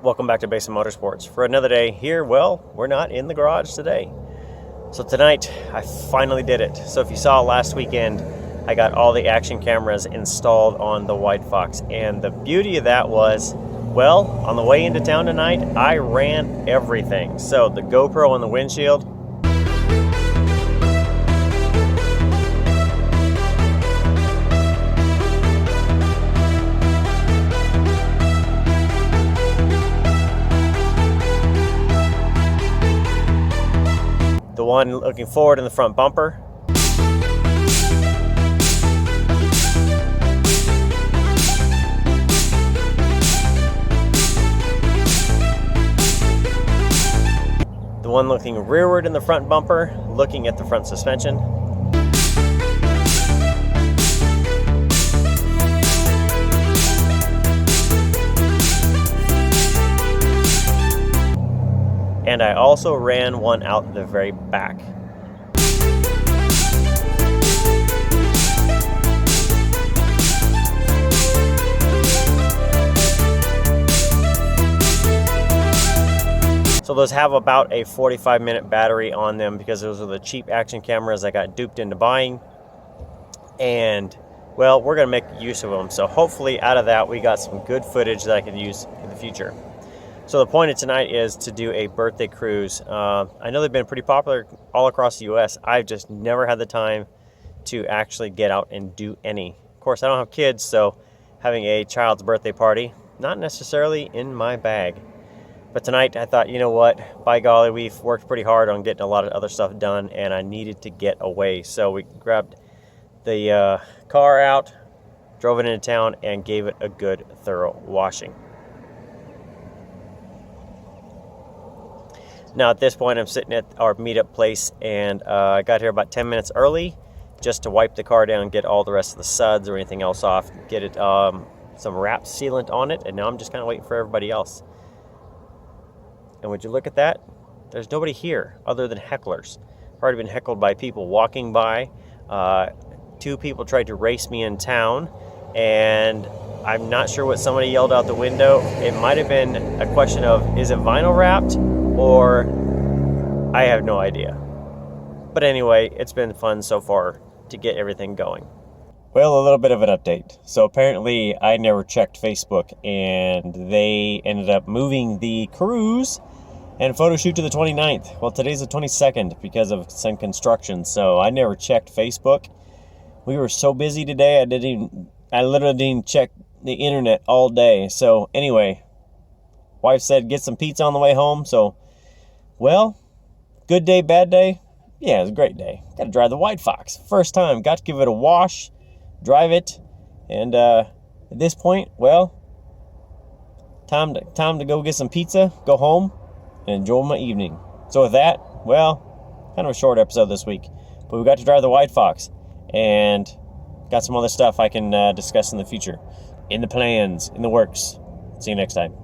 Welcome back to Basin Motorsports for another day here. Well, we're not in the garage today. So tonight, I finally did it. So if you saw last weekend, I got all the action cameras installed on the WideFox. And the beauty of that was, well, on the way into town tonight, I ran everything. So the GoPro on the windshield, the one looking forward in the front bumper, the one looking rearward in the front bumper, looking at the front suspension, and I also ran one out the very back. So those have about a 45-minute battery on them because those are the cheap action cameras I got duped into buying. And, well, we're going to make use of them. So hopefully out of that we got some good footage that I can use in the future. So the point of tonight is to do a birthday cruise. I know they've been pretty popular all across the U.S. I've just never had the time to actually get out and do any. Of course, I don't have kids, so having a child's birthday party, not necessarily in my bag. But tonight I thought, you know what, by golly, we've worked pretty hard on getting a lot of other stuff done, and I needed to get away. So we grabbed the car out, drove it into town, and gave it a good, thorough washing. Now at this point I'm sitting at our meetup place, and I got here about 10 minutes early just to wipe the car down, get all the rest of the suds or anything else off, get it some wrap sealant on it, and now I'm just kind of waiting for everybody else. And would you look at that? There's nobody here other than hecklers. I've already been heckled by people walking by. Two people tried to race me in town, and I'm not sure what somebody yelled out the window. It might have been a question of, is it vinyl wrapped? Or I have no idea. But anyway, it's been fun so far to get everything going. Well, a little bit of an update. So apparently I never checked Facebook, and they ended up moving the cruise and photo shoot to the 29th. Well, today's the 22nd because of some construction, so I never checked Facebook. We were so busy today, I literally didn't check the internet all day. So anyway, wife said get some pizza on the way home. So, well, good day, bad day? Yeah, it was a great day. Got to drive the WideFox. First time, got to give it a wash, drive it, and at this point, well, time to go get some pizza, go home, and enjoy my evening. So with that, well, kind of a short episode this week, but we got to drive the WideFox, and got some other stuff I can discuss in the future, in the plans, in the works. See you next time.